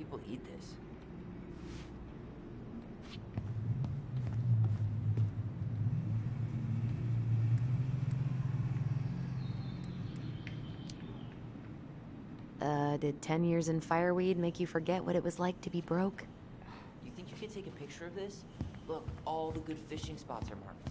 people eat this? Did 10 years in fireweed make you forget what it was like to be broke? You think you could take a picture of this? Look, all the good fishing spots are marked.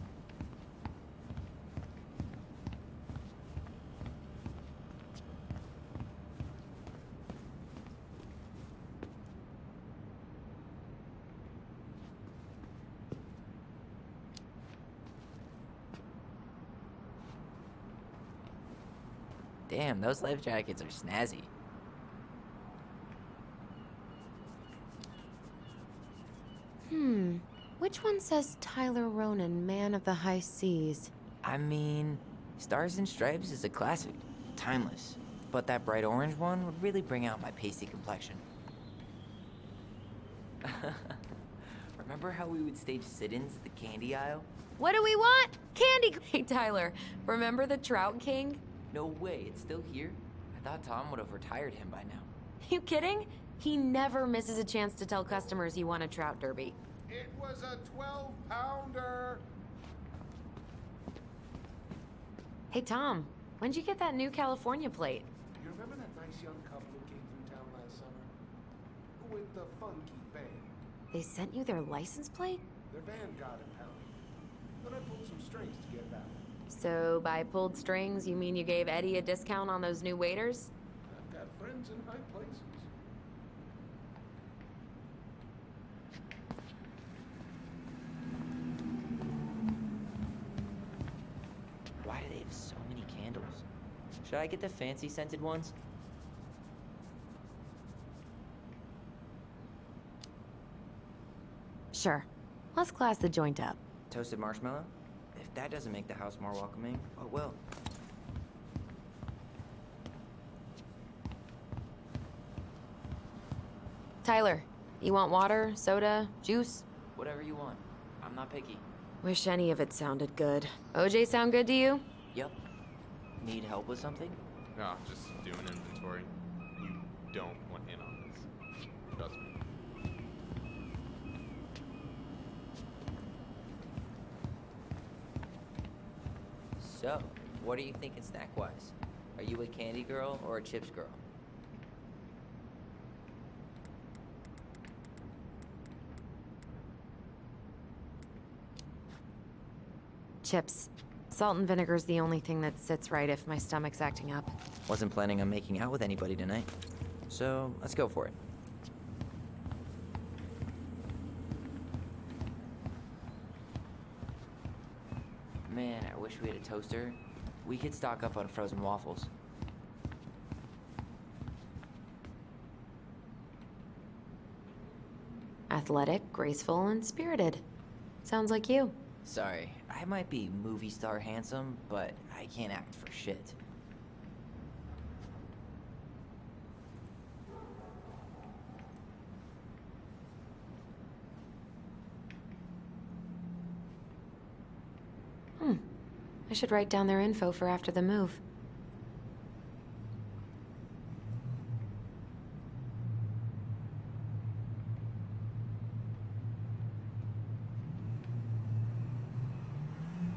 Damn, those life jackets are snazzy. Which one says Tyler Ronan, man of the high seas? I mean, Stars and Stripes is a classic, timeless. But that bright orange one would really bring out my pasty complexion. Remember how we would stage sit-ins at the candy aisle? What do we want? Candy! Hey, Tyler, remember the Trout King? No way, it's still here? I thought Tom would have retired him by now. You kidding? He never misses a chance to tell customers he won a trout derby. It was a 12-pounder. Hey, Tom, when'd you get that new California plate? You remember that nice young couple who came through town last summer? With the funky van. They sent you their license plate? Their van got impounded. Then I pulled some strings to get it out. So by pulled strings, you mean you gave Eddie a discount on those new waiters? I've got friends in high places. Why do they have so many candles? Should I get the fancy scented ones? Sure. Let's class the joint up. Toasted marshmallow? If that doesn't make the house more welcoming, what will? Tyler, you want water, soda, juice? Whatever you want. I'm not picky. Wish any of it sounded good. OJ sound good to you? Yep. Need help with something? No, just do an inventory. You don't want in on this. Trust me. So, what are you thinking snack-wise? Are you a candy girl or a chips girl? Chips. Salt and vinegar's the only thing that sits right if my stomach's acting up. Wasn't planning on making out with anybody tonight. So, let's go for it. Man, I wish we had a toaster. We could stock up on frozen waffles. Athletic, graceful, and spirited. Sounds like you. Sorry, I might be movie star handsome, but I can't act for shit. I should write down their info for after the move.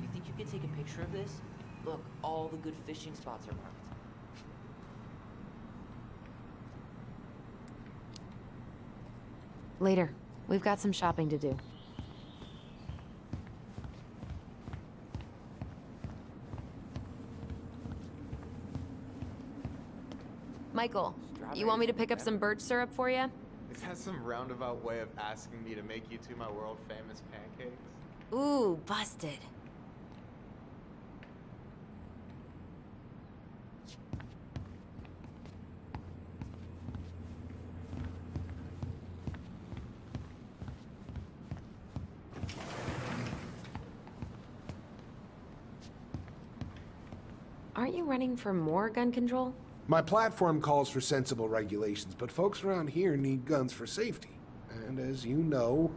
You think you could take a picture of this? Look, all the good fishing spots are marked. Later. We've got some shopping to do. Michael, you want me to pick up some birch syrup for you? Is that some roundabout way of asking me to make you two my world famous pancakes? Ooh, busted. Aren't you running for more gun control? My platform calls for sensible regulations, but folks around here need guns for safety. And as you know,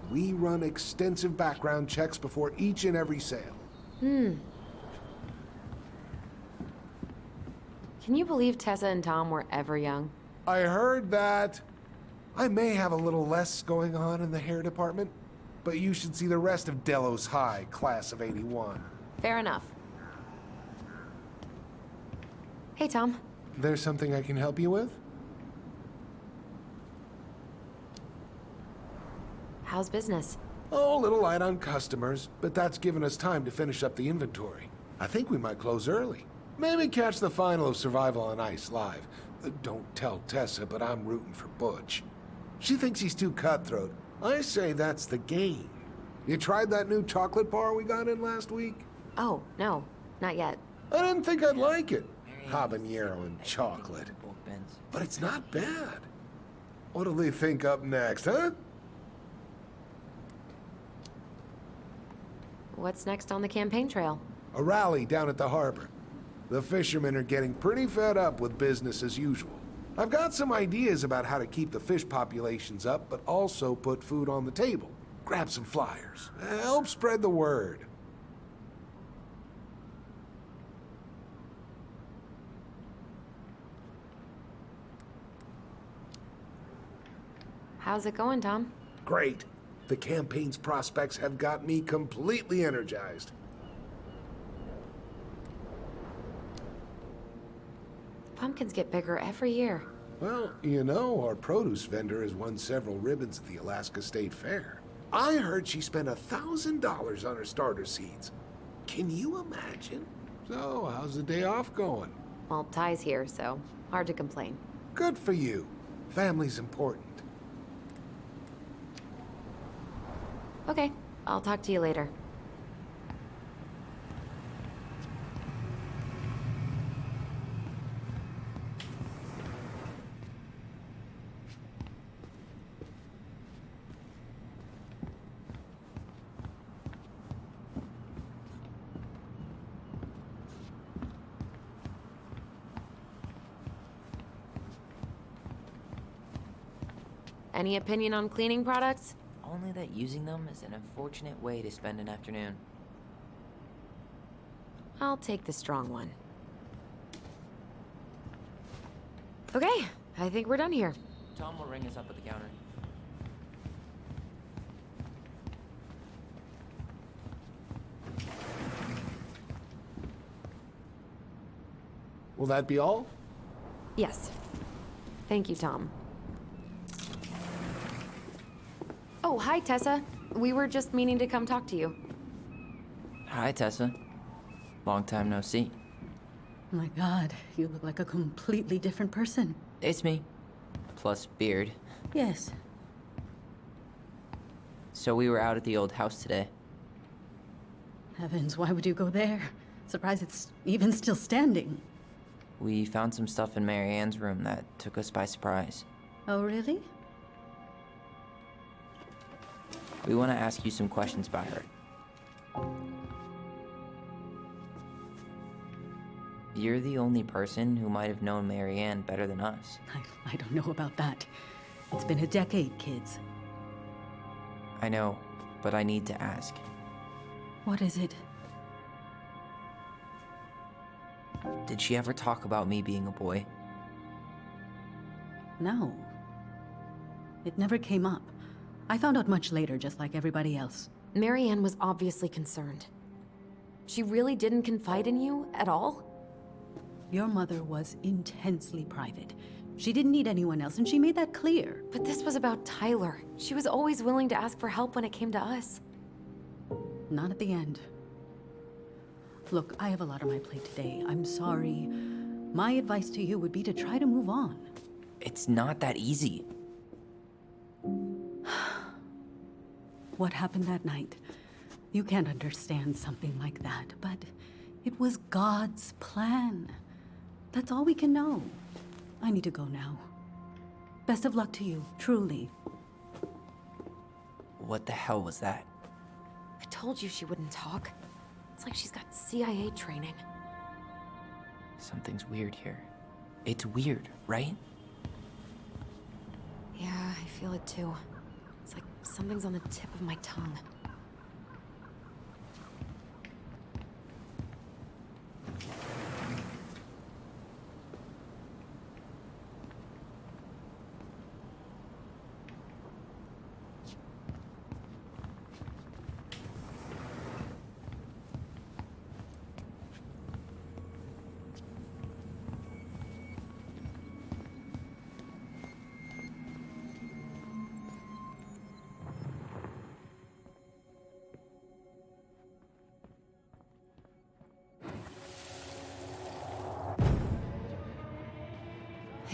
we run extensive background checks before each and every sale. Can you believe Tessa and Tom were ever young? I heard that. I may have a little less going on in the hair department, but you should see the rest of Delos High, class of '81. Fair enough. Hey, Tom. There's something I can help you with? How's business? Oh, a little light on customers, but that's given us time to finish up the inventory. I think we might close early. Maybe catch the final of Survival on Ice live. Don't tell Tessa, but I'm rooting for Butch. She thinks he's too cutthroat. I say that's the game. You tried that new chocolate bar we got in last week? Oh, no, not yet. I didn't think I'd like it. Marianne Habanero needs and to- chocolate. Bulk bins. But it's not bad. What'll they think up next, huh? What's next on the campaign trail? A rally down at the harbor. The fishermen are getting pretty fed up with business as usual. I've got some ideas about how to keep the fish populations up, but also put food on the table. Grab some flyers. Help spread the word. How's it going, Tom? Great. The campaign's prospects have got me completely energized. Pumpkins get bigger every year. Well, you know, our produce vendor has won several ribbons at the Alaska State Fair. I heard she spent $1,000 on her starter seeds. Can you imagine? So, how's the day off going? Well, Ty's here, so hard to complain. Good for you. Family's important. Okay, I'll talk to you later. Any opinion on cleaning products? Only that using them is an unfortunate way to spend an afternoon. I'll take the strong one. Okay, I think we're done here. Tom will ring us up at the counter. Will that be all? Yes. Thank you, Tom. Oh, hi, Tessa. We were just meaning to come talk to you. Hi, Tessa. Long time no see. My God, you look like a completely different person. It's me. Plus beard. Yes. So we were out at the old house today. Heavens, why would you go there? Surprised it's even still standing. We found some stuff in Mary Ann's room that took us by surprise. Oh, really? We want to ask you some questions about her. You're the only person who might have known Mary Ann better than us. I don't know about that. It's been a decade, kids. I know, but I need to ask. What is it? Did she ever talk about me being a boy? No. It never came up. I found out much later, just like everybody else. Mary Ann was obviously concerned. She really didn't confide in you at all? Your mother was intensely private. She didn't need anyone else, and she made that clear. But this was about Tyler. She was always willing to ask for help when it came to us. Not at the end. Look, I have a lot on my plate today. I'm sorry. My advice to you would be to try to move on. It's not that easy. What happened that night? You can't understand something like that, but it was God's plan. That's all we can know. I need to go now. Best of luck to you, truly. What the hell was that? I told you she wouldn't talk. It's like she's got CIA training. Something's weird here. It's weird, right? Yeah, I feel it too. It's like something's on the tip of my tongue.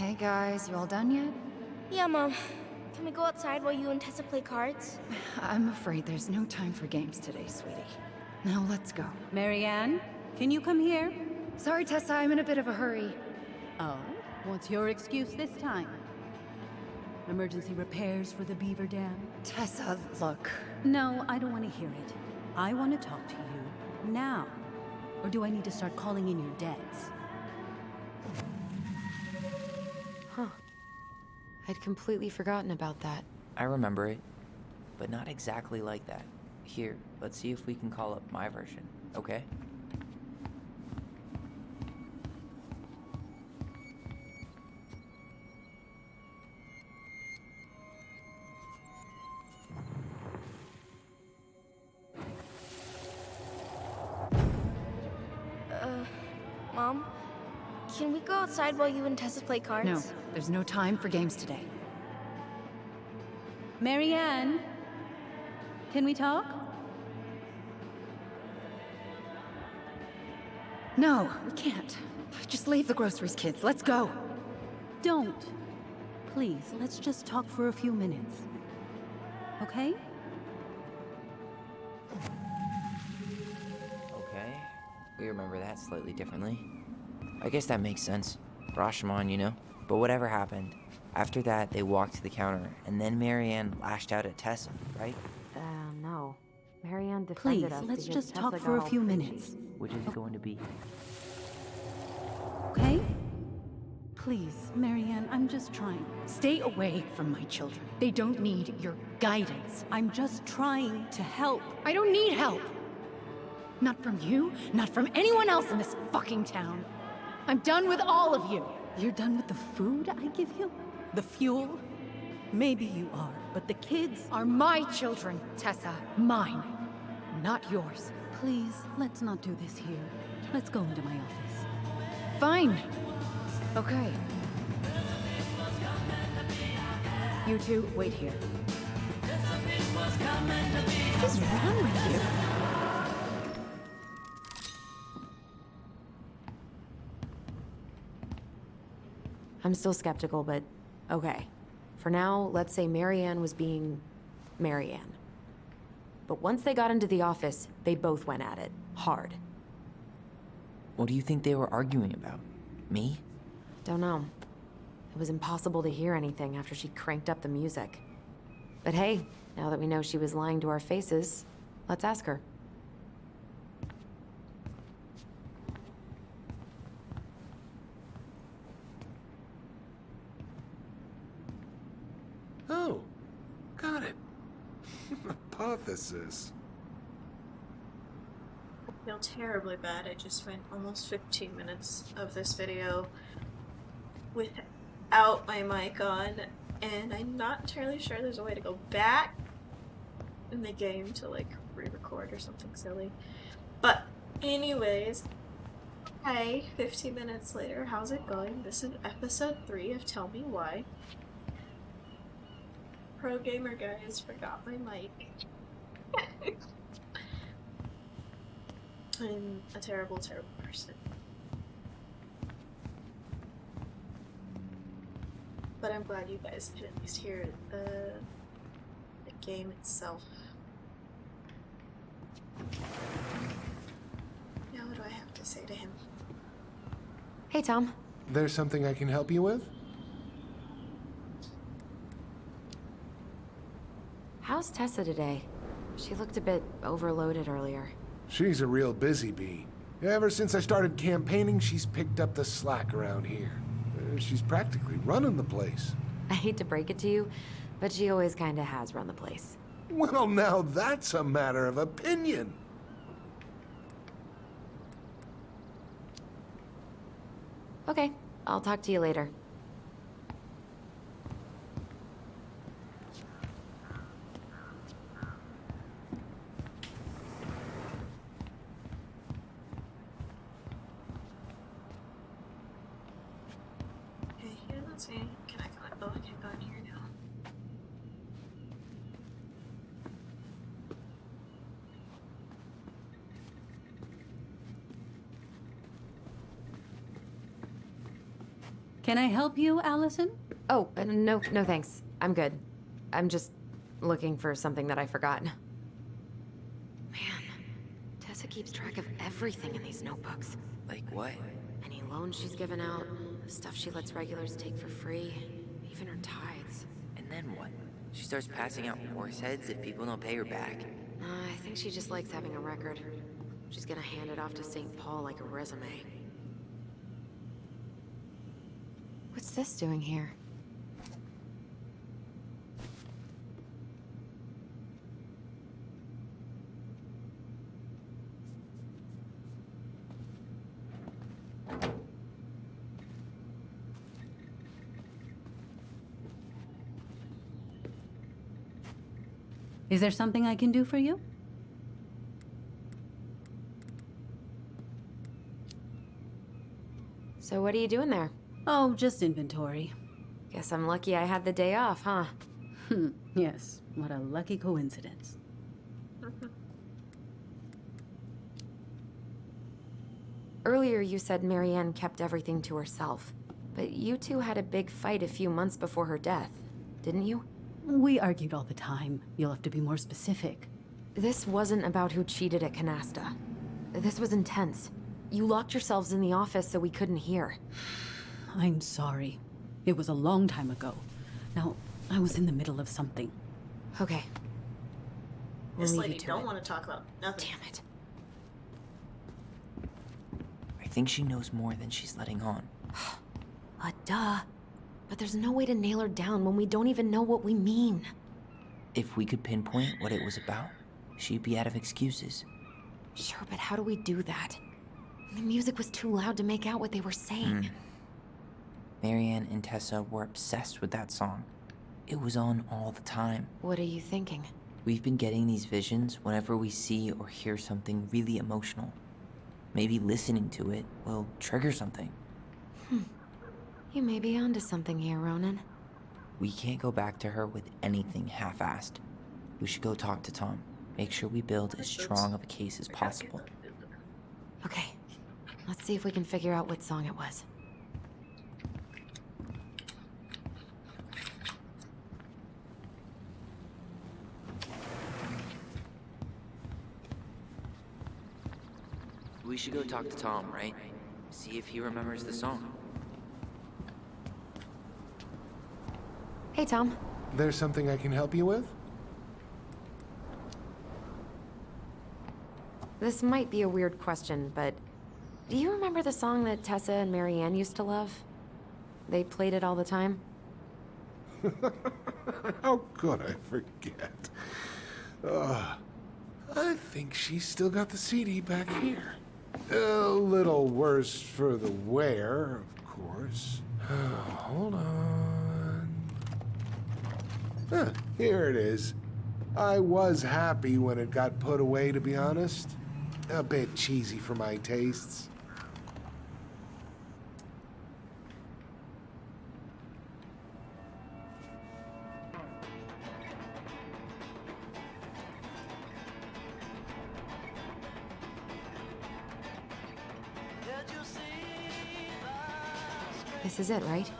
Hey guys, you all done yet? Yeah, Mom. Can we go outside while you and Tessa play cards? I'm afraid there's no time for games today, sweetie. Now let's go. Marianne, can you come here? Sorry, Tessa, I'm in a bit of a hurry. Oh, what's your excuse this time? Emergency repairs for the beaver dam? Tessa, look. No, I don't want to hear it. I want to talk to you now. Or do I need to start calling in your debts? Huh. I'd completely forgotten about that. I remember it, but not exactly like that. Here, let's see if we can call up my version, okay? Mom? Can we go outside while you and Tessa play cards? No, there's no time for games today. Marianne, can we talk? No, we can't. Just leave the groceries, kids. Let's go. Don't. Please, let's just talk for a few minutes. Okay? Okay, we remember that slightly differently. I guess that makes sense. Rashomon, you know? But whatever happened, after that they walked to the counter, and then Marianne lashed out at Tessa, right? No. Marianne Please, defended us let's because just talk Tessa for got a all few preachy. minutes. Which is it going to be? Okay? Please, Marianne, I'm just trying. Stay away from my children. They don't need your guidance. I'm just trying to help. I don't need help. Not from you, not from anyone else in this fucking town. I'm done with all of you. You're done with the food I give you? The fuel? Maybe you are, but the kids Are my children, Tessa. Mine, not yours. Please, let's not do this here. Let's go into my office. Fine. Okay. You two, wait here. What is wrong with you? I'm still skeptical, but okay. For now, let's say Marianne was being Marianne. But once they got into the office, they both went at it. Hard. What do you think they were arguing about? Me? Don't know. It was impossible to hear anything after she cranked up the music. But hey, now that we know she was lying to our faces, let's ask her. Oh, got it. Hypothesis. I feel terribly bad. I just spent almost 15 minutes of this video without my mic on, and I'm not entirely sure there's a way to go back in the game to like re-record or something silly. But anyways, hey, 15 minutes later, how's it going? This is episode 3 of Tell Me Why. Pro gamer guys forgot my mic. I'm a terrible, terrible person. But I'm glad you guys could at least hear the game itself. Now what do I have to say to him? Hey, Tom. There's something I can help you with? How's Tessa today? She looked a bit overloaded earlier. She's a real busy bee. Ever since I started campaigning, she's picked up the slack around here. She's practically running the place. I hate to break it to you, but she always kinda has run the place. Well, now that's a matter of opinion. Okay, I'll talk to you later. Okay, yeah, let's see. Can I go? Oh, I can go in here now. Can I help you, Allison? Oh, no, no thanks. I'm good. I'm just looking for something that I forgot. Man, Tessa keeps track of everything in these notebooks. Like what? Any loans she's given out, stuff she lets regulars take for free, even her tithes. And then what? She starts passing out horse heads if people don't pay her back. I think she just likes having a record. She's gonna hand it off to St. Paul like a resume. What's this doing here? Is there something I can do for you? So what are you doing there? Oh, just inventory. Guess I'm lucky I had the day off, huh? Yes, what a lucky coincidence. Earlier you said Marianne kept everything to herself. But you two had a big fight a few months before her death, didn't you? We argued all the time. You'll have to be more specific. This wasn't about who cheated at Canasta. This was intense. You locked yourselves in the office so we couldn't hear. I'm sorry. It was a long time ago. Now, I was in the middle of something. Okay. We'll This leave lady you to don't it. want to talk about nothing. Damn it. I think she knows more than she's letting on. Duh. But there's no way to nail her down when we don't even know what we mean. If we could pinpoint what it was about, she'd be out of excuses. Sure, but how do we do that? The music was too loud to make out what they were saying. Marianne and Tessa were obsessed with that song. It was on all the time. What are you thinking? We've been getting these visions whenever we see or hear something really emotional. Maybe listening to it will trigger something. You may be onto something here, Ronan. We can't go back to her with anything half-assed. We should go talk to Tom. Make sure we build as strong of a case as possible. Okay. Let's see if we can figure out what song it was. We should go talk to Tom, right? See if he remembers the song. Hey, Tom. There's something I can help you with? This might be a weird question, but do you remember the song that Tessa and Marianne used to love? They played it all the time. How could I forget? I think she's still got the CD back here. A little worse for the wear, of course. Hold on. Here it is. I was happy when it got put away, to be honest. A bit cheesy for my tastes. This is it, right?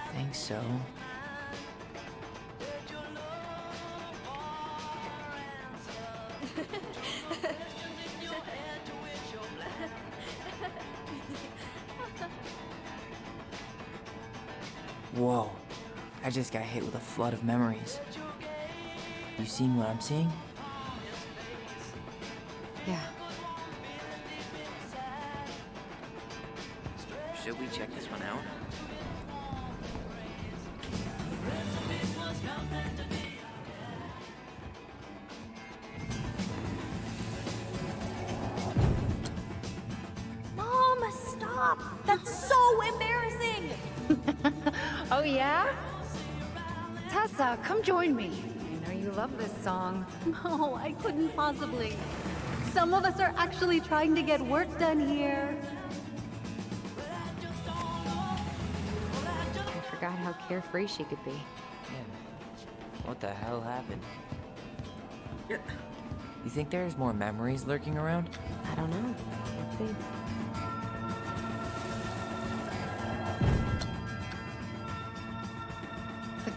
I think so. Whoa. I just got hit with a flood of memories. You seeing what I'm seeing? Yeah. Should we check this one out? Mom, stop! That's so embarrassing! Oh, yeah? Tessa, come join me. I know you love this song. No, I couldn't possibly. Some of us are actually trying to get work done here. I forgot how carefree she could be. Yeah. What the hell happened? You think there's more memories lurking around? I don't know. Let's see.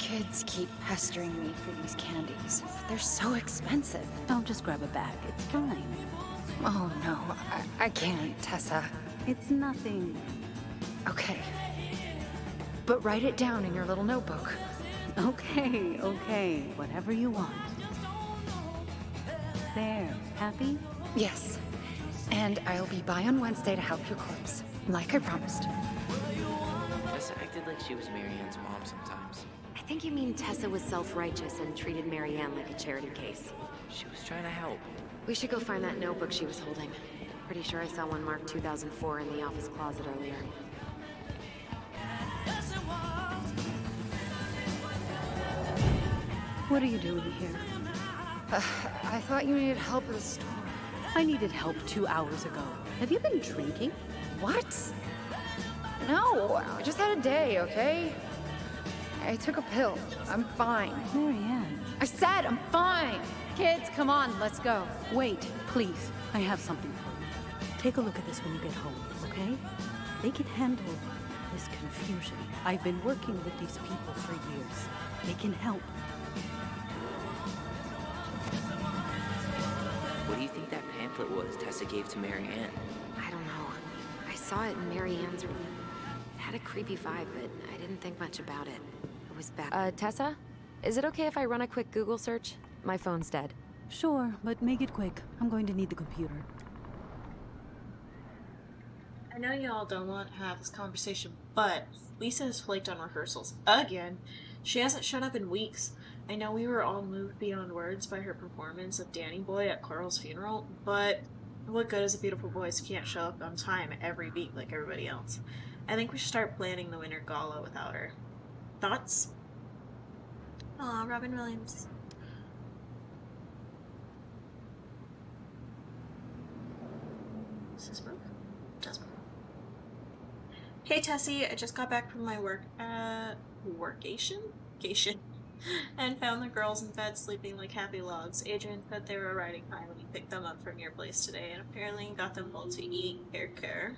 Kids keep pestering me for these candies. They're so expensive. I'll just grab a bag. It's fine. Oh no, I can't, Tessa. It's nothing. Okay. But write it down in your little notebook. Okay, okay. Whatever you want. There. Happy? Yes. And I'll be by on Wednesday to help your corpse, like I promised. Tessa acted like she was Marianne's mom sometimes. I think you mean Tessa was self-righteous and treated Marianne like a charity case. She was trying to help. We should go find that notebook she was holding. Pretty sure I saw one marked 2004 in the office closet earlier. What are you doing here? I thought you needed help at the store. I needed help 2 hours ago. Have you been drinking? What? No, I just had a day, okay? I took a pill. I'm fine. Marianne. I said I'm fine! Kids, come on, let's go. Wait, please. I have something for you. Take a look at this when you get home, okay? They can handle this confusion. I've been working with these people for years. They can help. What do you think that pamphlet was Tessa gave to Marianne? I don't know. I saw it in Marianne's room. It had a creepy vibe, but I didn't think much about it. It was back. Tessa? Is it okay if I run a quick Google search? My phone's dead. Sure, but make it quick. I'm going to need the computer. I know y'all don't want to have this conversation, but Lisa has flaked on rehearsals again. She hasn't shown up in weeks. I know we were all moved beyond words by her performance of Danny Boy at Carl's funeral, but what good is a beautiful voice who can't show up on time every week like everybody else? I think we should start planning the winter gala without her. Thoughts? Aw, Robin Williams. Does this move? Does move. Hey Tessie, I just got back from my workation? And found the girls in bed sleeping like happy logs. Adrian said they were riding high when he picked them up from your place today, and apparently got them both to eat hair care.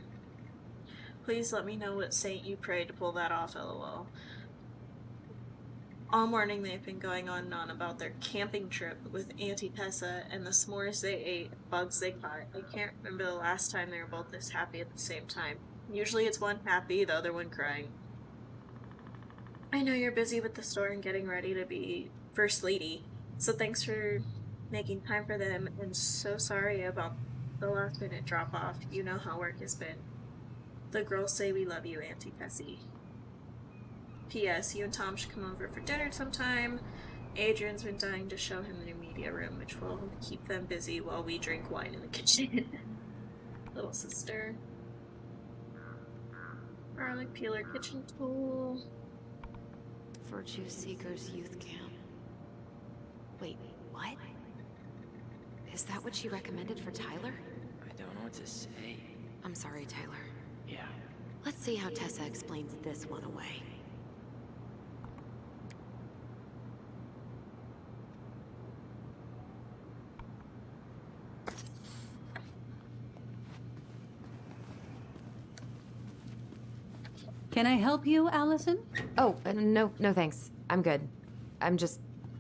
Please let me know what saint you prayed to pull that off, lol. All morning they've been going on and on about their camping trip with Auntie Tessa and the s'mores they ate, bugs they caught. I can't remember the last time they were both this happy at the same time. Usually it's one happy, the other one crying. I know you're busy with the store and getting ready to be First Lady, so thanks for making time for them, and so sorry about the last minute drop off. You know how work has been. The girls say we love you, Auntie Tessie. P.S. You and Tom should come over for dinner sometime. Adrian's been dying to show him the new media room, which will keep them busy while we drink wine in the kitchen. Little sister. Garlic peeler kitchen tool. Virtue Seekers Youth Camp. Wait, what? Is that what she recommended for Tyler? I don't know what to say. I'm sorry, Tyler. Yeah. Let's see how Tessa explains this one away. Can I help you, Allison? Oh, no thanks. I'm good. I'm just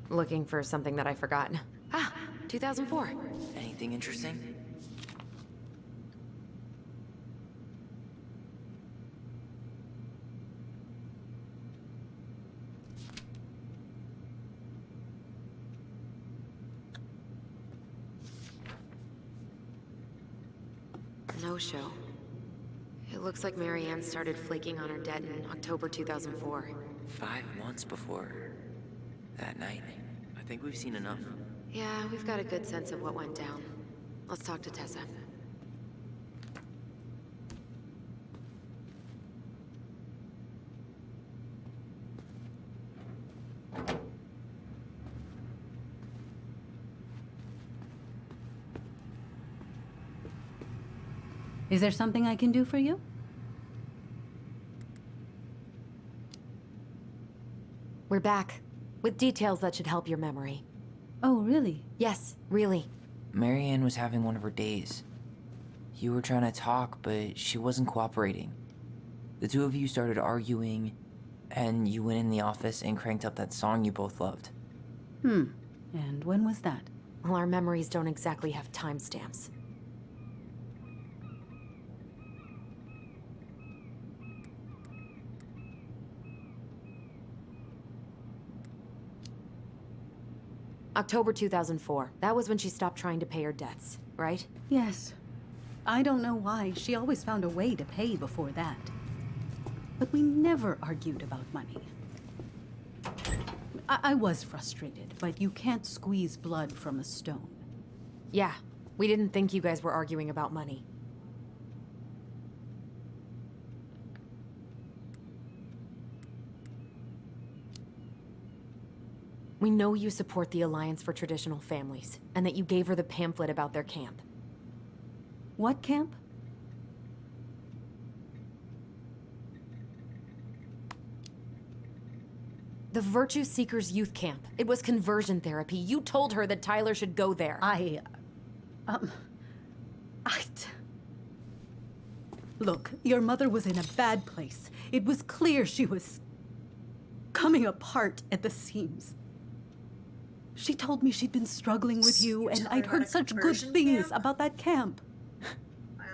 looking for something that I forgot. Ah, 2004. Anything interesting? No show. It looks like Marianne started flaking on her debt in October 2004. 5 months before that night. I think we've seen enough. Yeah, we've got a good sense of what went down. Let's talk to Tessa. Is there something I can do for you? We're back, with details that should help your memory. Oh, really? Yes, really. Marianne was having one of her days. You were trying to talk, but she wasn't cooperating. The two of you started arguing, and you went in the office and cranked up that song you both loved. And when was that? Well, our memories don't exactly have timestamps. October 2004. That was when she stopped trying to pay her debts, right? Yes. I don't know why. She always found a way to pay before that. But we never argued about money. I was frustrated, but you can't squeeze blood from a stone. Yeah, we didn't think you guys were arguing about money. We know you support the Alliance for Traditional Families, and that you gave her the pamphlet about their camp. What camp? The Virtue Seekers Youth Camp. It was conversion therapy. You told her that Tyler should go there. Look, your mother was in a bad place. It was clear she was coming apart at the seams. She told me she'd been struggling with you, and I'd heard such good conversion things camp? about that camp.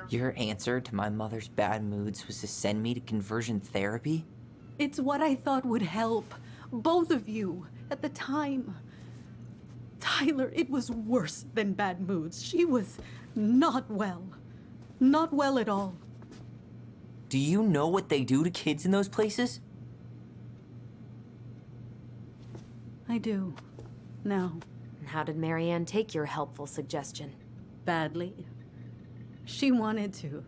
Your answer to my mother's bad moods was to send me to conversion therapy? It's what I thought would help both of you at the time. Tyler, it was worse than bad moods. She was not well. Not well at all. Do you know what they do to kids in those places? I do. Now. And how did Marianne take your helpful suggestion? Badly. She wanted to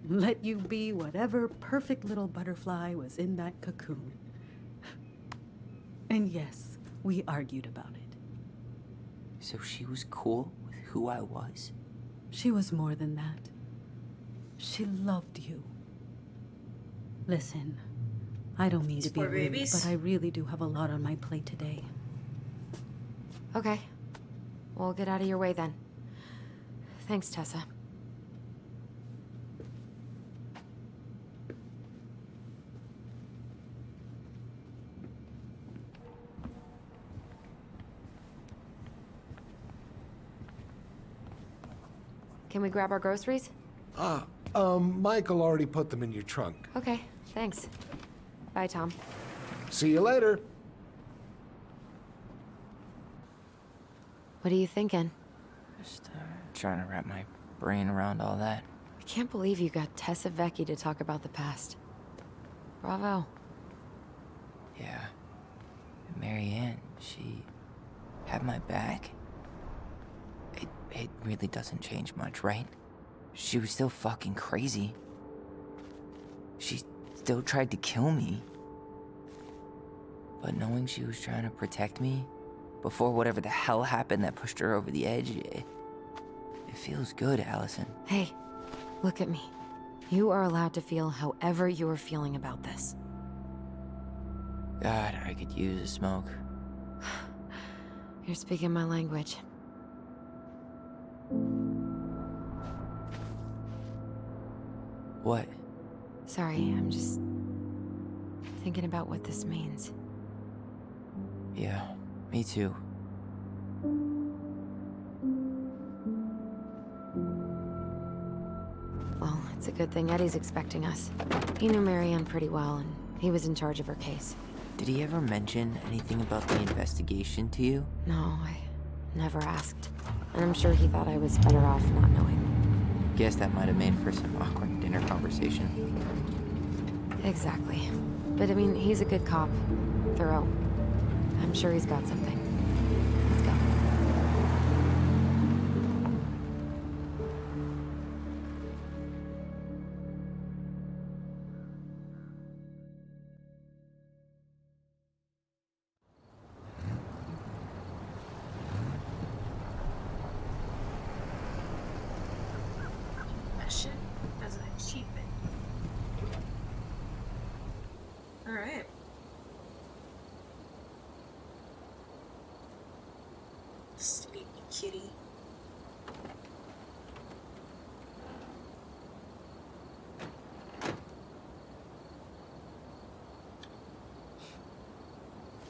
let you be whatever perfect little butterfly was in that cocoon. And yes, we argued about it. So she was cool with who I was? She was more than that. She loved you. Listen, I don't mean to be Poor rude, babies. but I really do have a lot on my plate today. Okay. We'll get out of your way then. Thanks, Tessa. Can we grab our groceries? Michael already put them in your trunk. Okay, thanks. Bye, Tom. See you later. What are you thinking? Just trying to wrap my brain around all that. I can't believe you got Tessa Vecchi to talk about the past. Bravo. Yeah. And Marianne, she had my back. It really doesn't change much, right? She was still fucking crazy. She still tried to kill me. But knowing she was trying to protect me before whatever the hell happened that pushed her over the edge, it feels good, Allison. Hey, look at me. You are allowed to feel however you are feeling about this. God, I could use a smoke. You're speaking my language. What? Sorry, I'm just thinking about what this means. Yeah, me too. Well, it's a good thing Eddie's expecting us. He knew Marianne pretty well, and he was in charge of her case. Did he ever mention anything about the investigation to you? No, I never asked. And I'm sure he thought I was better off not knowing. Guess that might have made for some awkward dinner conversation. Exactly. But I mean, he's a good cop. Thorough. I'm sure he's got something. Let's go. Mission as an achievement. Alright. Sleepy kitty.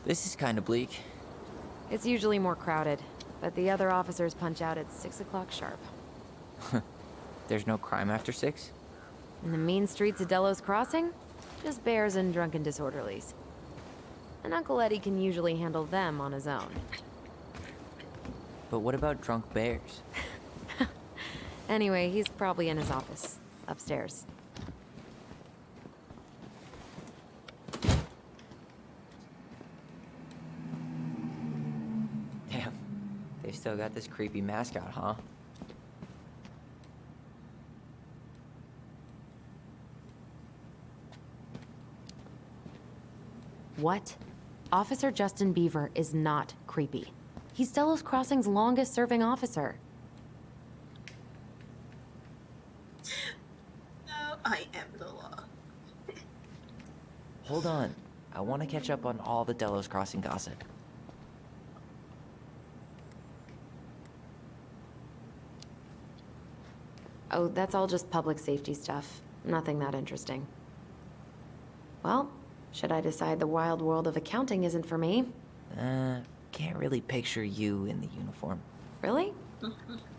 This is kind of bleak. It's usually more crowded, but the other officers punch out at 6 o'clock sharp. There's no crime after 6? In the mean streets of Delos Crossing, just bears and drunken disorderlies. And Uncle Eddie can usually handle them on his own. But what about drunk bears? Anyway, he's probably in his office, upstairs. Damn, they still got this creepy mascot, huh? What? Officer Justin Beaver is not creepy. He's Delos Crossing's longest-serving officer. No, I am the law. Hold on. I want to catch up on all the Delos Crossing gossip. Oh, that's all just public safety stuff. Nothing that interesting. Well, should I decide the wild world of accounting isn't for me? Can't really picture you in the uniform. Really?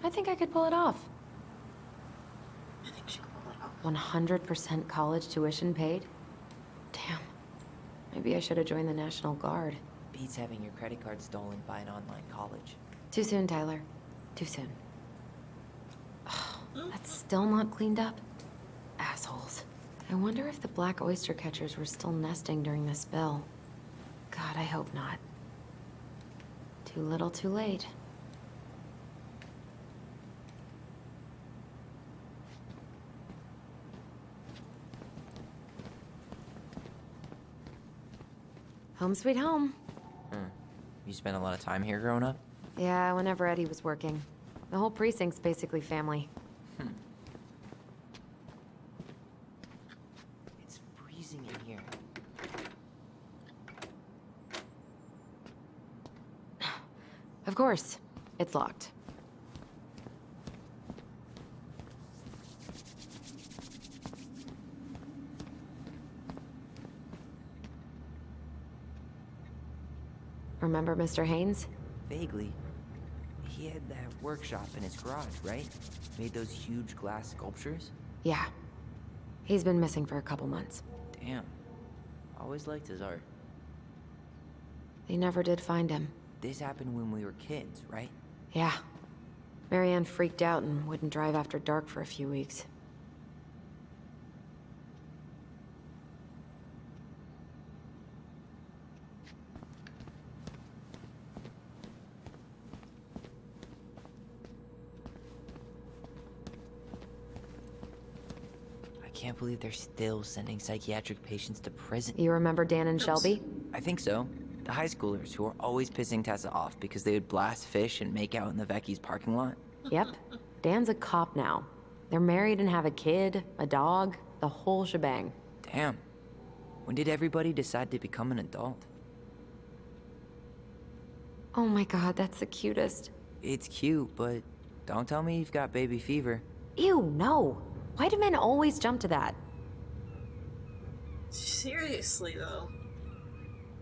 I think I could pull it off. I think she could pull it off. 100% college tuition paid? Damn. Maybe I should have joined the National Guard. Beats having your credit card stolen by an online college. Too soon, Tyler. Too soon. That's still not cleaned up? Assholes. I wonder if the black oyster catchers were still nesting during the spill. God, I hope not. Too little, too late. Home sweet home. You spent a lot of time here growing up? Yeah, whenever Eddie was working. The whole precinct's basically family. It's freezing in here. Of course, it's locked. Remember Mr. Haynes? Vaguely. He had that workshop in his garage, right? Made those huge glass sculptures? Yeah. He's been missing for a couple months. Damn. Always liked his art. They never did find him. This happened when we were kids, right? Yeah. Marianne freaked out and wouldn't drive after dark for a few weeks. I can't believe they're still sending psychiatric patients to prison. You remember Dan and Shelby? I think so. The high schoolers who were always pissing Tessa off because they would blast fish and make out in the Vecchi's parking lot. Yep. Dan's a cop now. They're married and have a kid, a dog, the whole shebang. Damn. When did everybody decide to become an adult? Oh my god, that's the cutest. It's cute, but don't tell me you've got baby fever. Ew, no. Why do men always jump to that? Seriously, though.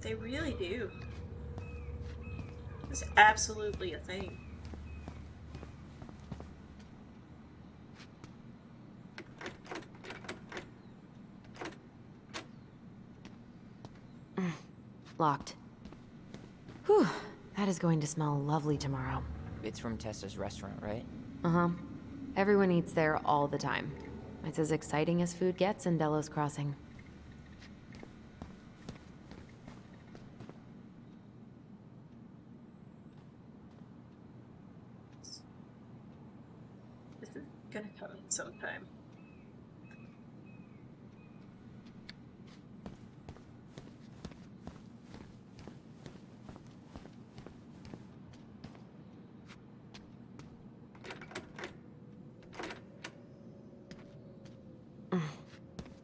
They really do. It's absolutely a thing. Locked. Whew. That is going to smell lovely tomorrow. It's from Tessa's restaurant, right? Uh-huh. Everyone eats there all the time. It's as exciting as food gets in Delos Crossing. This is gonna come in sometime.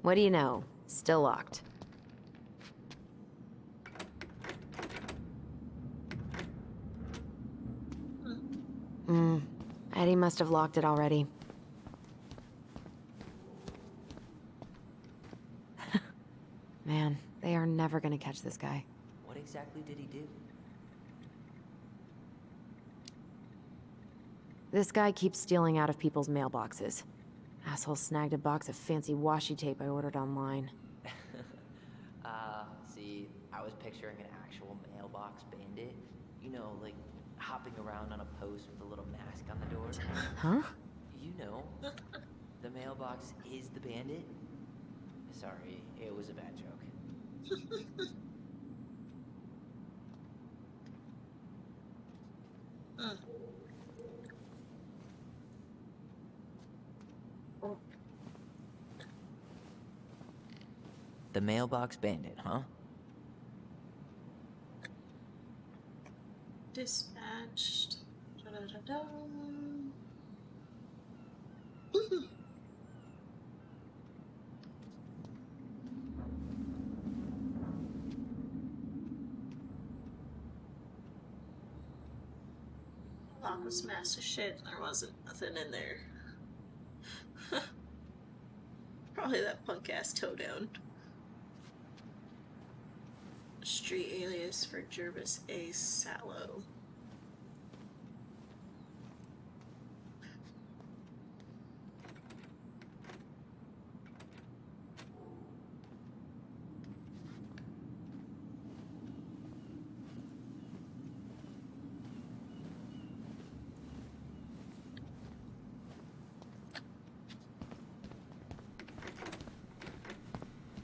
What do you know? Still locked. Eddie must have locked it already. Man, they are never gonna catch this guy. What exactly did he do? This guy keeps stealing out of people's mailboxes. Asshole snagged a box of fancy washi tape I ordered online. See, I was picturing an actual mailbox bandit. You know, like hopping around on a post with a little mask on the door. Huh? You know, the mailbox is the bandit. Sorry, it was a bad joke. The mailbox bandit, huh? Dispatched. Da-da-da-da. Lock was smashed to shit. There wasn't nothing in there. Probably that punk ass toe down. Street alias for Jervis A. Sallow.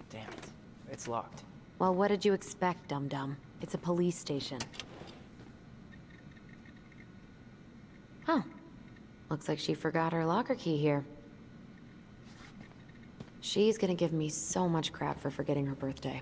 Damn it. It's locked. Well, what did you expect, dum-dum? It's a police station. Huh. Looks like she forgot her locker key here. She's gonna give me so much crap for forgetting her birthday.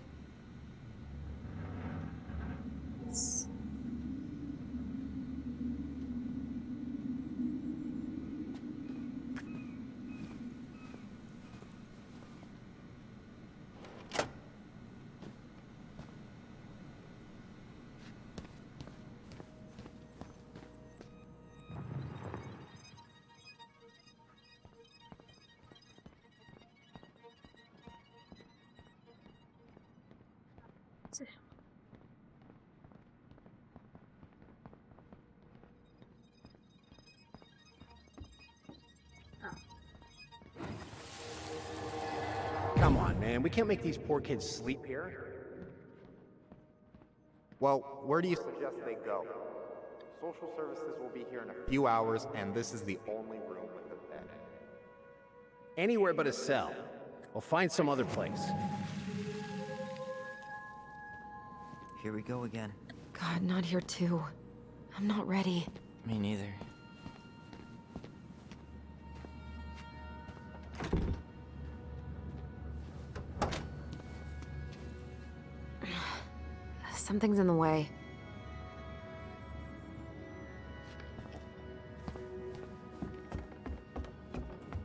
Come on, man. We can't make these poor kids sleep here. Well, where do you suggest they go? Social services will be here in a few hours, and this is the only room with a bed. Anywhere but a cell. We'll find some other place. Here we go again. God, not here too. I'm not ready. Me neither. Something's in the way.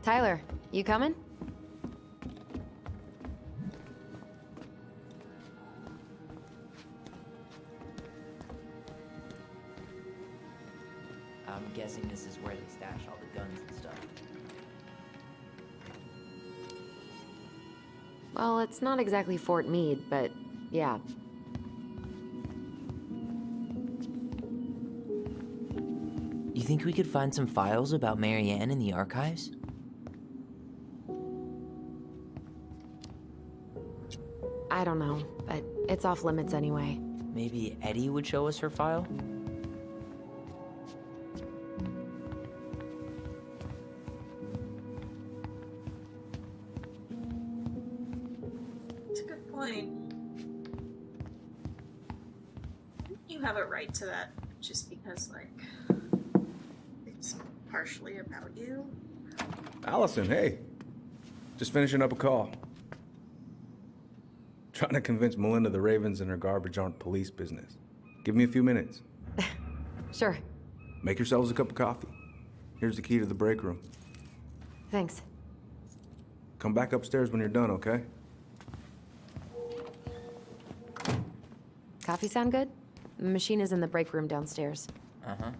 Tyler, you coming? I'm guessing this is where they stash all the guns and stuff. Well, it's not exactly Fort Meade, but yeah. You think we could find some files about Marianne in the archives? I don't know, but it's off limits anyway. Maybe Eddie would show us her file? It's a good point. You have a right to that just because, like, it's partially about you. Allison, hey. Just finishing up a call. Trying to convince Melinda the Ravens and her garbage aren't police business. Give me a few minutes. Sure. Make yourselves a cup of coffee. Here's the key to the break room. Thanks. Come back upstairs when you're done, okay? Coffee sound good? The machine is in the break room downstairs. Uh-huh.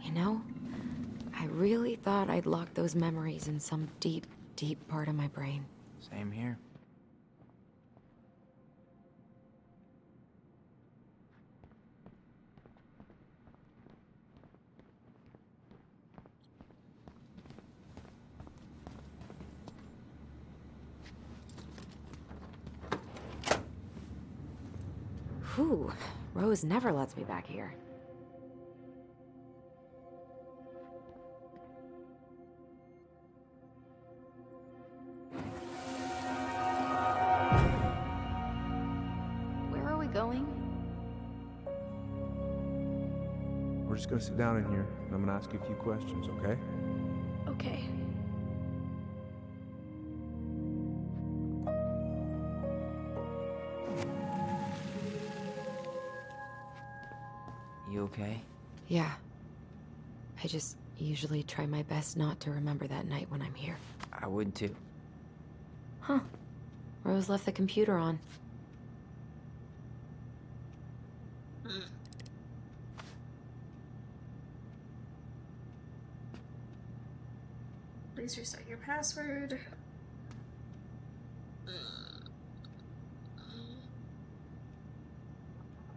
You know, I really thought I'd locked those memories in some deep, deep part of my brain. Same here. Whew, Rose never lets me back here. Where are we going? We're just gonna sit down in here, and I'm gonna ask you a few questions, okay? Okay. You okay? Yeah. I just usually try my best not to remember that night when I'm here. I would too. Huh. Rose left the computer on. Please reset your password.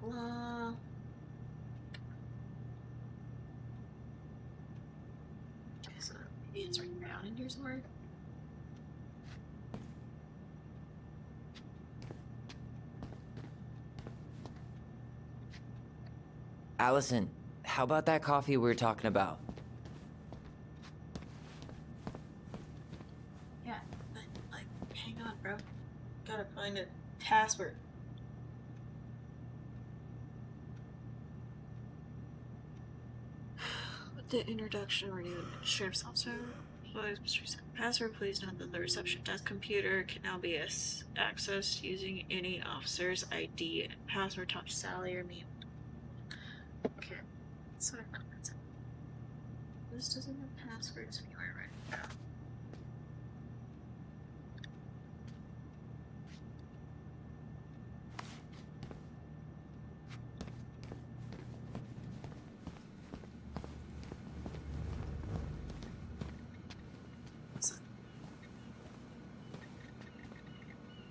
Blah. Okay, so maybe it's written down in here somewhere. Allison, how about that coffee we were talking about? Yeah, but, like, hang on, bro. Gotta find a password. With the introduction, we're new sheriff's officer. Please reset password. Please note that the reception desk computer can now be accessed using any officer's ID and password. Talk to Sally or me. Okay, so I found that. This doesn't have passwords anywhere right now.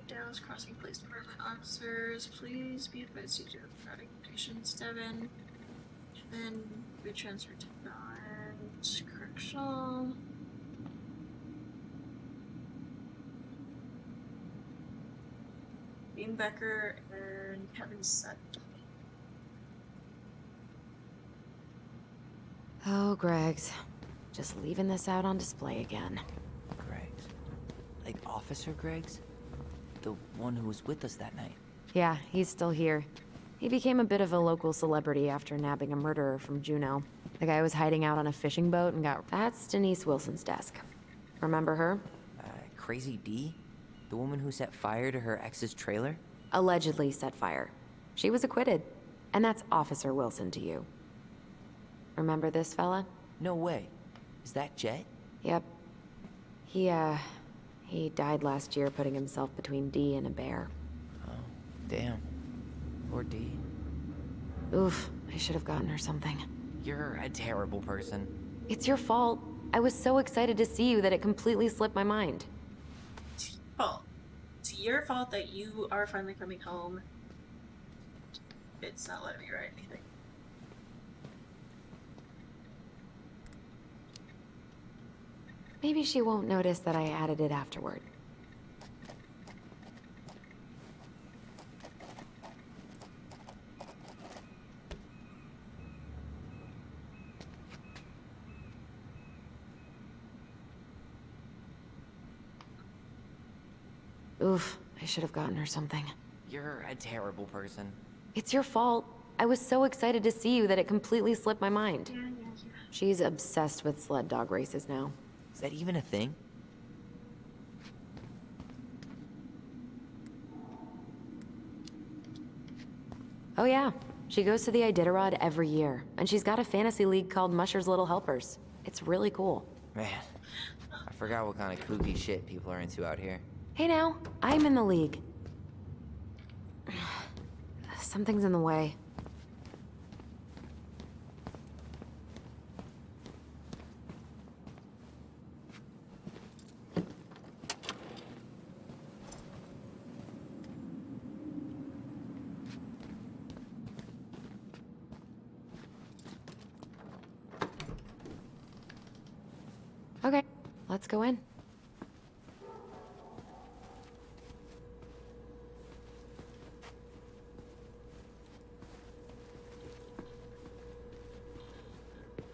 Dallas Crossing Police Department officers, please be advised due to crowding conditions, Devin. Then we transfer to correctional. Bean Becker and Kevin Sutton. Oh, Greg's. Just leaving this out on display again. Greg's. Like Officer Greg's? The one who was with us that night. Yeah, he's still here. He became a bit of a local celebrity after nabbing a murderer from Juneau. The guy was hiding out on a fishing boat and got... That's Denise Wilson's desk. Remember her? Crazy D? The woman who set fire to her ex's trailer? Allegedly set fire. She was acquitted. And that's Officer Wilson to you. Remember this fella? No way. Is that Jet? Yep. He died last year putting himself between D and a bear. Oh, damn. Poor D. Oof, I should have gotten her something. You're a terrible person. It's your fault. I was so excited to see you that it completely slipped my mind. Fault. It's your fault that you are finally coming home. It's not letting me write anything. Maybe she won't notice that I added it afterward. Oof, I should have gotten her something. You're a terrible person. It's your fault. I was so excited to see you that it completely slipped my mind. Yeah. She's obsessed with sled dog races now. Is that even a thing? Oh yeah, She goes to the Iditarod every year, and she's got a fantasy league called Musher's Little Helpers. It's really cool. Man, I forgot what kind of kooky shit people are into out here. Hey now, I'm in the league. Something's in the way. Okay, let's go in.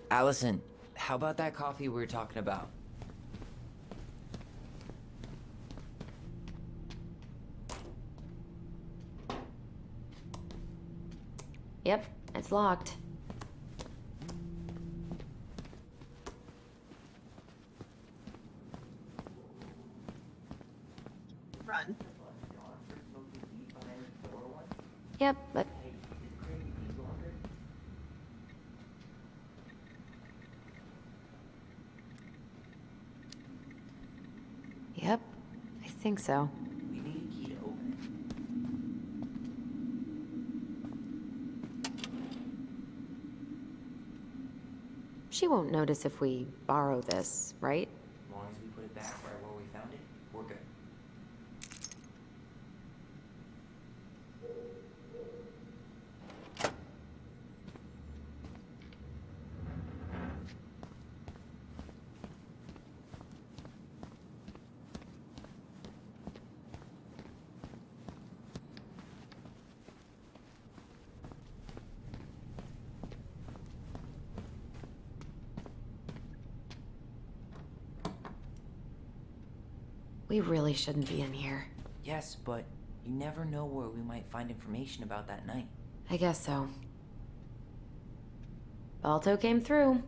Allison, how about that coffee we were talking about? Yep, it's locked. Run. Yep, but... Yep, I think so. We need a key to open it. She won't notice if we borrow this, right? As long as we put it back right where we found it, we're good. We really shouldn't be in here. Yes, but you never know where we might find information about that night. I guess so. Balto came through.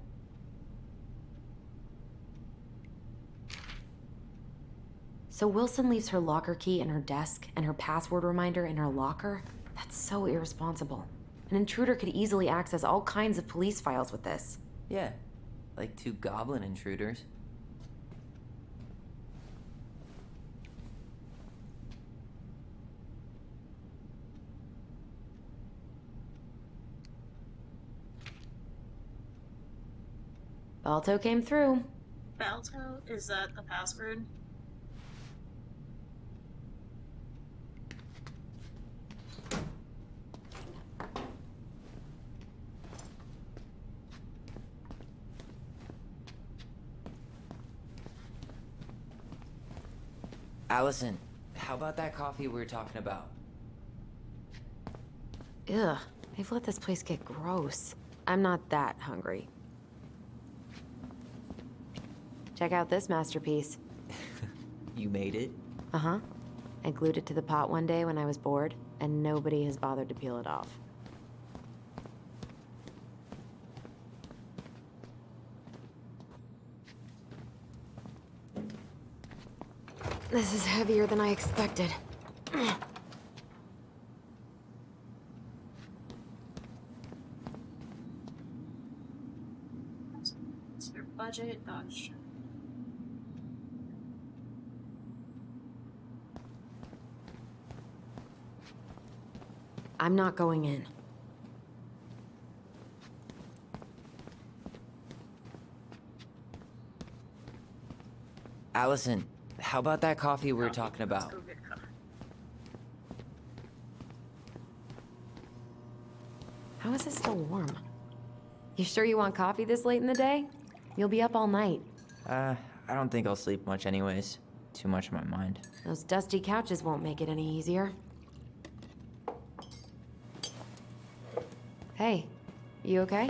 So Wilson leaves her locker key in her desk and her password reminder in her locker? That's so irresponsible. An intruder could easily access all kinds of police files with this. Yeah, like 2 goblin intruders. Balto came through. Balto? Is that the password? Allison, how about that coffee we were talking about? Ugh, they've let this place get gross. I'm not that hungry. Check out this masterpiece. You made it? Uh-huh. I glued it to the pot one day when I was bored, and nobody has bothered to peel it off. This is heavier than I expected. It's your budget, dodge. I'm not going in. Allison, how about that coffee we were talking Let's about? go get coffee. How is it still warm? You sure you want coffee this late in the day? You'll be up all night. I don't think I'll sleep much anyways. Too much on my mind. Those dusty couches won't make it any easier. Hey, you okay?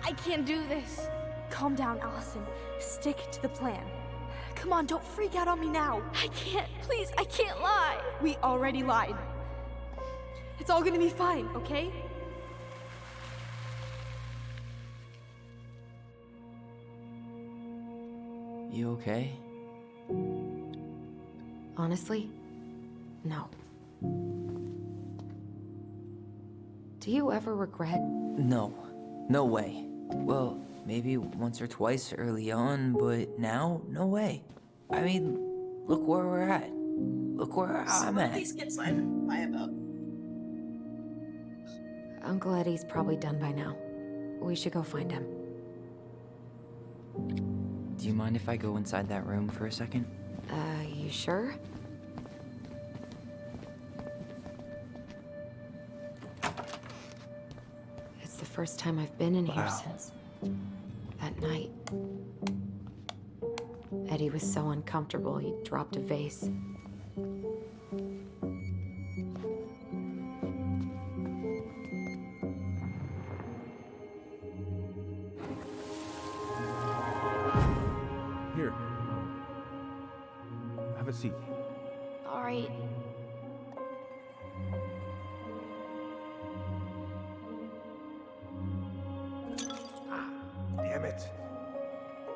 I can't do this. Calm down, Allison. Stick to the plan. Come on, don't freak out on me now. I can't. Please, I can't lie. We already lied. It's all gonna be fine, okay? You okay? Honestly, no. Do you ever regret? No. No way. Well, maybe once or twice early on, but now, no way. I mean, look where we're at. Look where I'm Some of at. these kids lie about. Uncle Eddie's probably done by now. We should go find him. Do you mind if I go inside that room for a second? You sure? It's the first time I've been in here Wow. since that night. Eddie was so uncomfortable, he dropped a vase. Here. Have a seat. All right. Damn it.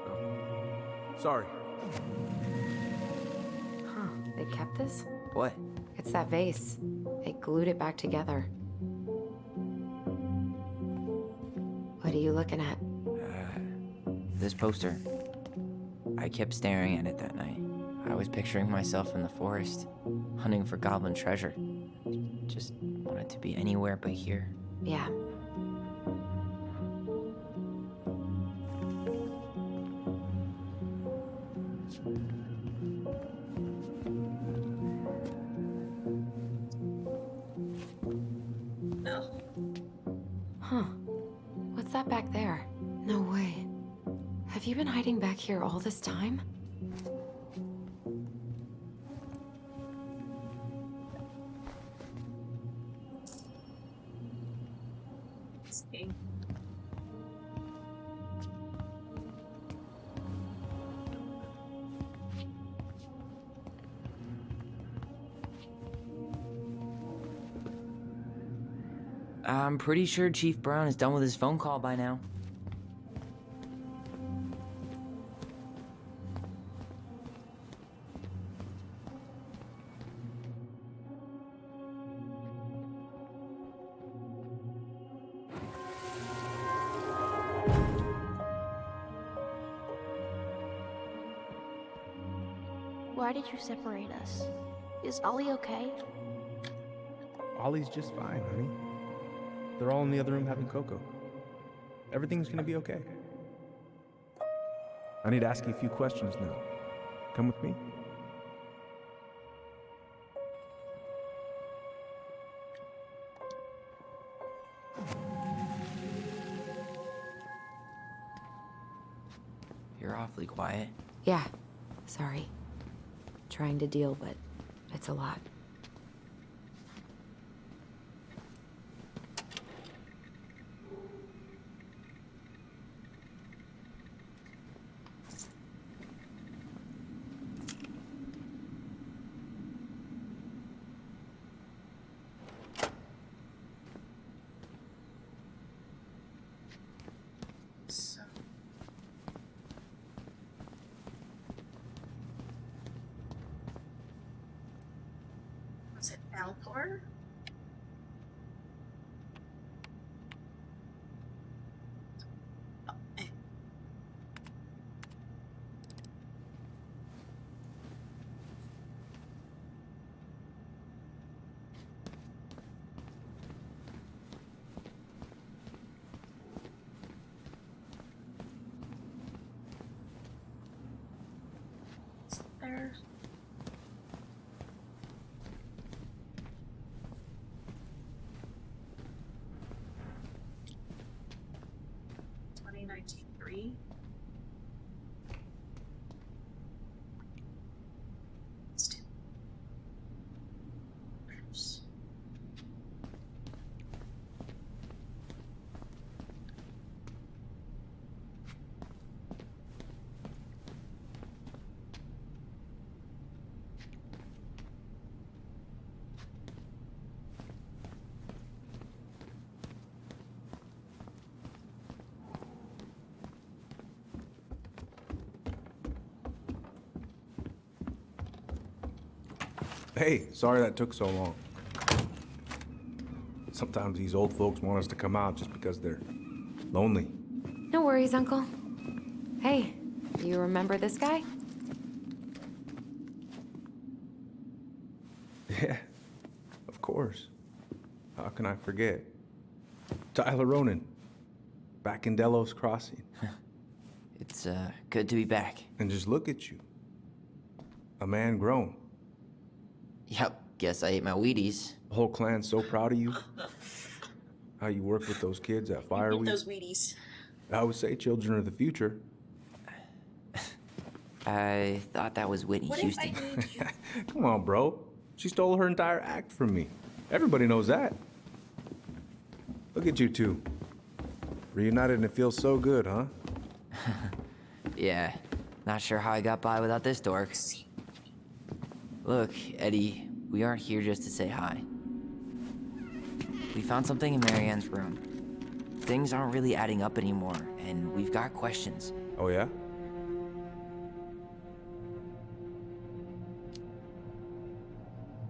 Oh. Sorry. Huh, they kept this? What? It's that vase. They glued it back together. What are you looking at? This poster. I kept staring at it that night. I was picturing myself in the forest, hunting for goblin treasure. Just wanted to be anywhere but here. Yeah. No. Huh. What's that back there? No way. Have you been hiding back here all this time? See. I'm pretty sure Chief Brown is done with his phone call by now. Why did you separate us? Is Ollie okay? Ollie's just fine, honey. They're all in the other room having cocoa. Everything's gonna be okay. I need to ask you a few questions now. Come with me? You're awfully quiet. Yeah. Sorry. Trying to deal, but it's a lot. So. Was it Alcor? Oh, eh. Is it there? Three. Let's do. Oops. Hey, sorry that took so long. Sometimes these old folks want us to come out just because they're lonely. No worries, Uncle. Hey, you remember this guy? Yeah, of course. How can I forget? Tyler Ronan, back in Delos Crossing. It's good to be back. And just look at you. A man grown. Yep, guess I ate my Wheaties. The whole clan's so proud of you. How you work with those kids at Fireweed. Those Wheaties. I would say children are the future. I thought that was Whitney What Houston. if I need you? Come on, bro. She stole her entire act from me. Everybody knows that. Look at you two. Reunited and it feels so good, huh? Yeah, not sure how I got by without this dork. Look, Eddie, we aren't here just to say hi. We found something in Marianne's room. Things aren't really adding up anymore, and we've got questions. Oh, yeah?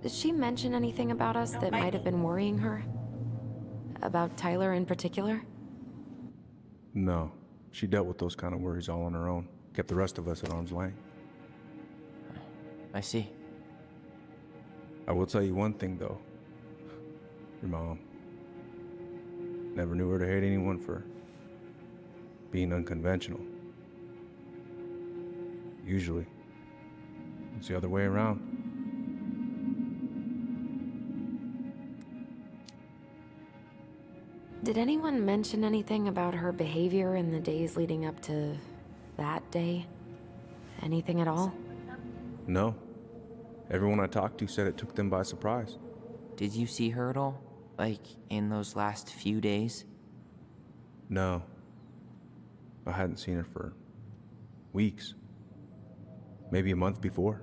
Did she mention anything about us that might have been worrying her? About Tyler in particular? No. She dealt with those kind of worries all on her own. Kept the rest of us at arm's length. I see. I will tell you one thing, though. Your mom. Never knew her to hate anyone for being unconventional. Usually, it's the other way around. Did anyone mention anything about her behavior in the days leading up to that day? Anything at all? No. Everyone I talked to said it took them by surprise. Did you see her at all? Like, in those last few days? No. I hadn't seen her for weeks. Maybe a month before.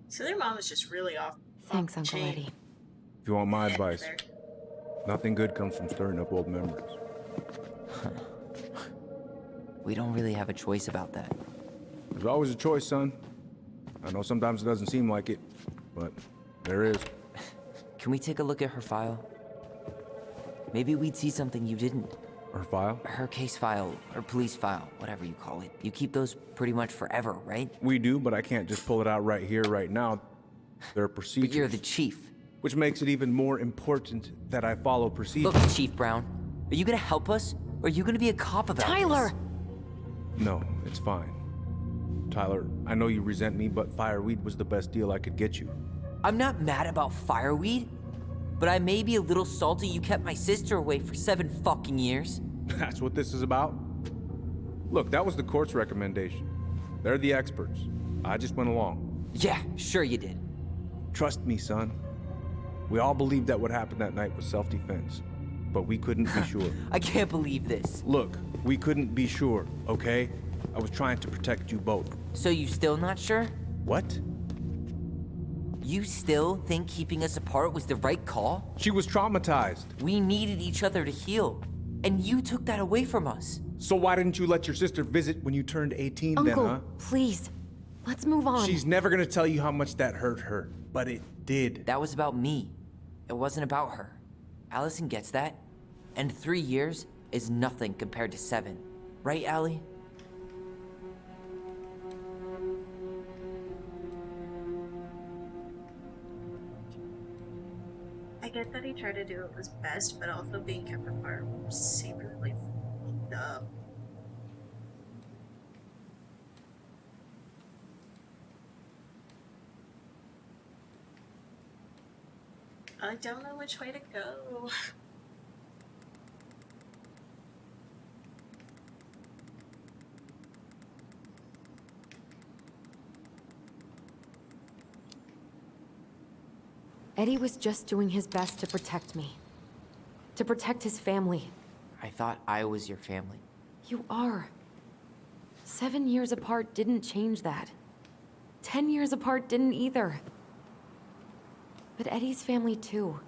So their mom was just really off. Thanks, Uncle Eddie. If you want my advice, nothing good comes from stirring up old memories. We don't really have a choice about that. There's always a choice, son. I know sometimes it doesn't seem like it, but there is. Can we take a look at her file? Maybe we'd see something you didn't. Her file? Her case file, or police file, whatever you call it. You keep those pretty much forever, right? We do, but I can't just pull it out right here, right now. There are procedures. But you're the chief. Which makes it even more important that I follow procedures. Look, Chief Brown, are you gonna help us? Or are you gonna be a cop about Tyler! this? No, it's fine. Tyler, I know you resent me, but Fireweed was the best deal I could get you. I'm not mad about Fireweed, but I may be a little salty you kept my sister away for 7 fucking years. That's what this is about? Look, that was the court's recommendation. They're the experts. I just went along. Yeah, sure you did. Trust me, son. We all believed that what happened that night was self-defense, but we couldn't be sure. I can't believe this. Look, we couldn't be sure, okay? I was trying to protect you both. So you still not sure? What? You still think keeping us apart was the right call? She was traumatized. We needed each other to heal, and you took that away from us. So why didn't you let your sister visit when you turned 18 Uncle, then, huh? please. Let's move on. She's never gonna tell you how much that hurt her, but it did. That was about me. It wasn't about her. Allison gets that. And 3 years is nothing compared to 7. Right, Allie? I get that he tried to do what was best, but also being kept apart seemed really f***ed up. I don't know which way to go. Eddie was just doing his best to protect me. To protect his family. I thought I was your family. You are. 7 years apart didn't change that. 10 years apart didn't either. But Eddie's family too.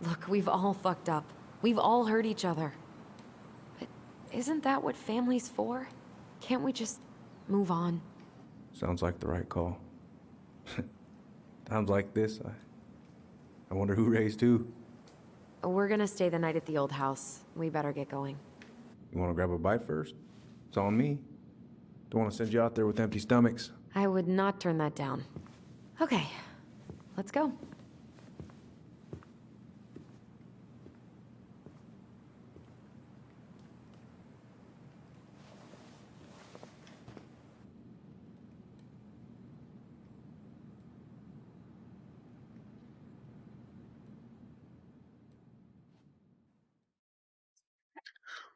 Look, we've all fucked up. We've all hurt each other. isn't that what family's for? Can't we just move on? Sounds like the right call. Times like this, I wonder who raised who. We're gonna stay the night at the old house. We better get going. You want to grab a bite first? It's on me. Don't want to send you out there with empty stomachs. I would not turn that down. Okay, let's go.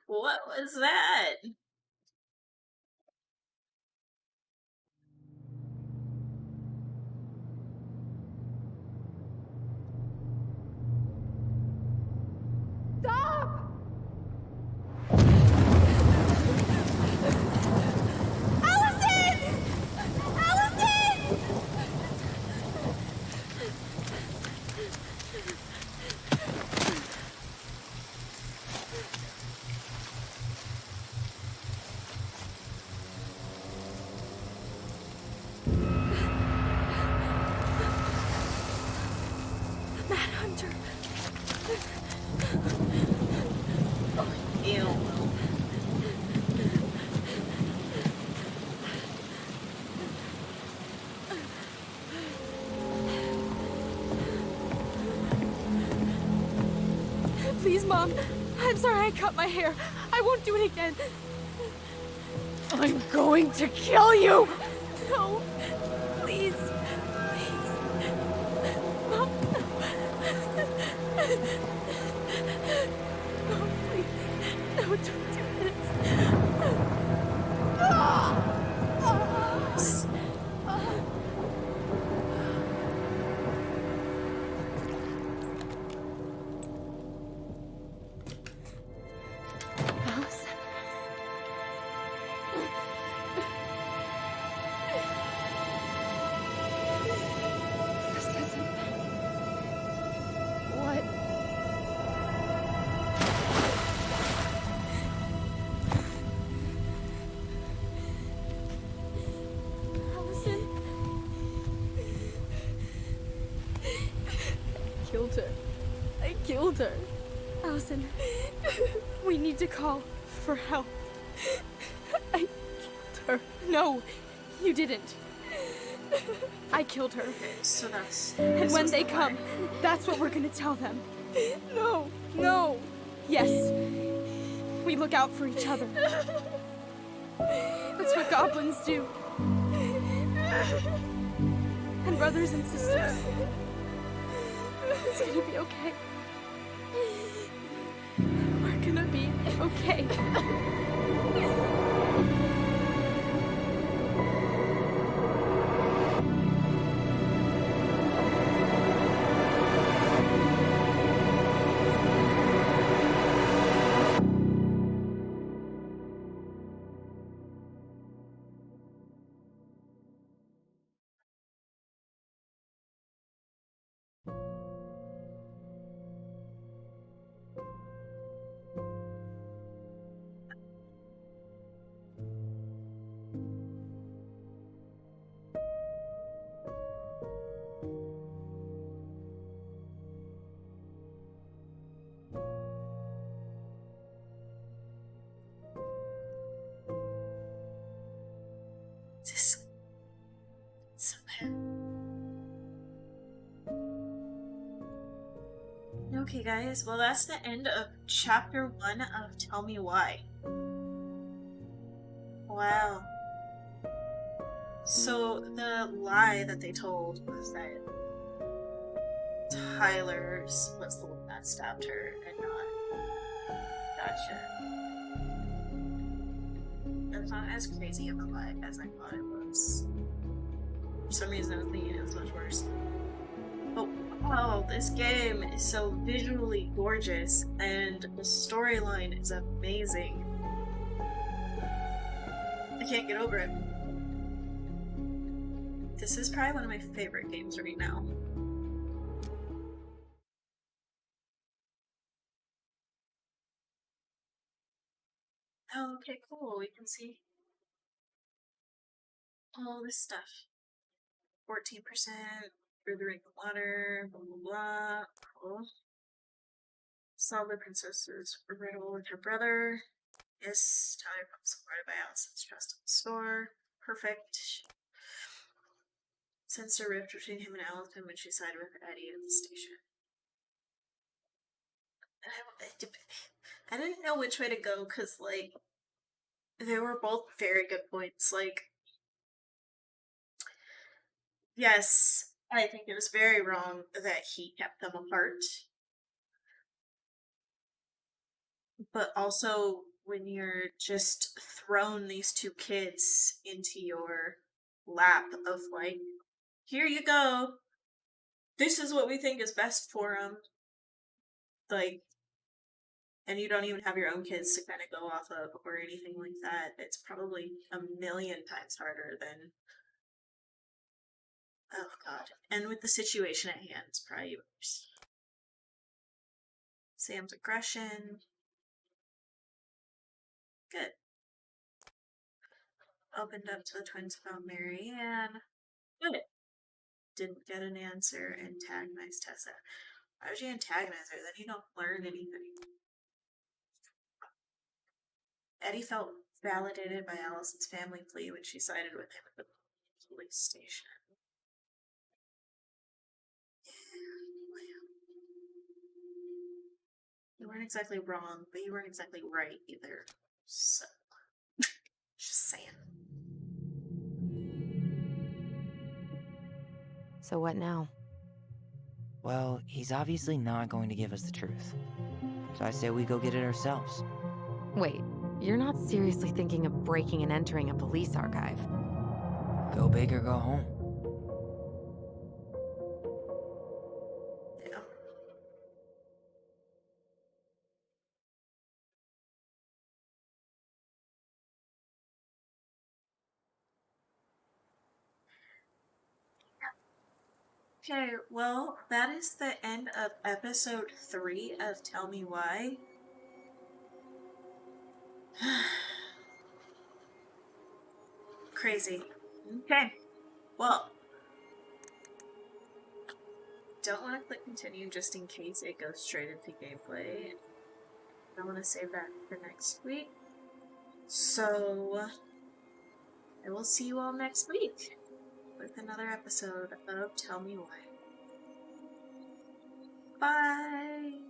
What was that? Stop! Allison! Allison! Manhunter. Ew. Please, Mom. I'm sorry I cut my hair. I won't do it again. I'm going to kill you! No. Please. Please. Mom. No, please. No, don't do this. Allison. This isn't... What? Allison? I killed her. I killed her. Allison, we need to call for help. I killed her. No, you didn't. I killed her. So that's. And when they come, that's what we're gonna tell them. No, no. Yes. We look out for each other. That's what goblins do. And brothers and sisters. It's gonna be okay. We're gonna be okay. This. Okay, guys. Well, that's the end of chapter 1 of Tell Me Why. Wow. So the lie that they told was that Tyler's was the one that stabbed her and not. Gotcha. It's not as crazy of a lie as I thought it was. For some reason I was thinking it was much worse. But wow, this game is so visually gorgeous and the storyline is amazing. I can't get over it. This is probably one of my favorite games right now. Okay, cool. We can see all this stuff. 14% for the water, blah blah blah. Cool. Solve the princess's riddle with her brother. Yes, Tyler was supported by Allison's trust in the store. Perfect. Sensed a rift between him and Allison when she sided with Eddie at the station. I didn't know which way to go because, like, they were both very good points. Like, yes, I think it was very wrong that he kept them apart. But also, when you're just thrown these two kids into your lap of, like, here you go, this is what we think is best for them. Like, and you don't even have your own kids to kind of go off of or anything like that. It's probably a million times harder than. Oh, God. And with the situation at hand, it's probably worse. Sam's aggression. Good. Opened up to the twins about Marianne. Good. Didn't get an answer. Antagonized Tessa. Why would you antagonize her? Then you don't learn anything. Eddie felt validated by Allison's family plea when she sided with him at the police station. You weren't exactly wrong, but you weren't exactly right either. So, just saying. So what now? Well, he's obviously not going to give us the truth. So I say we go get it ourselves. Wait, you're not seriously thinking of breaking and entering a police archive? Go big or go home. Yeah. Okay, well, that is the end of episode 3 of Tell Me Why. Crazy. Okay. Well, don't want to click continue just in case it goes straight into gameplay. I want to save that for next week. So, I will see you all next week with another episode of Tell Me Why. Bye!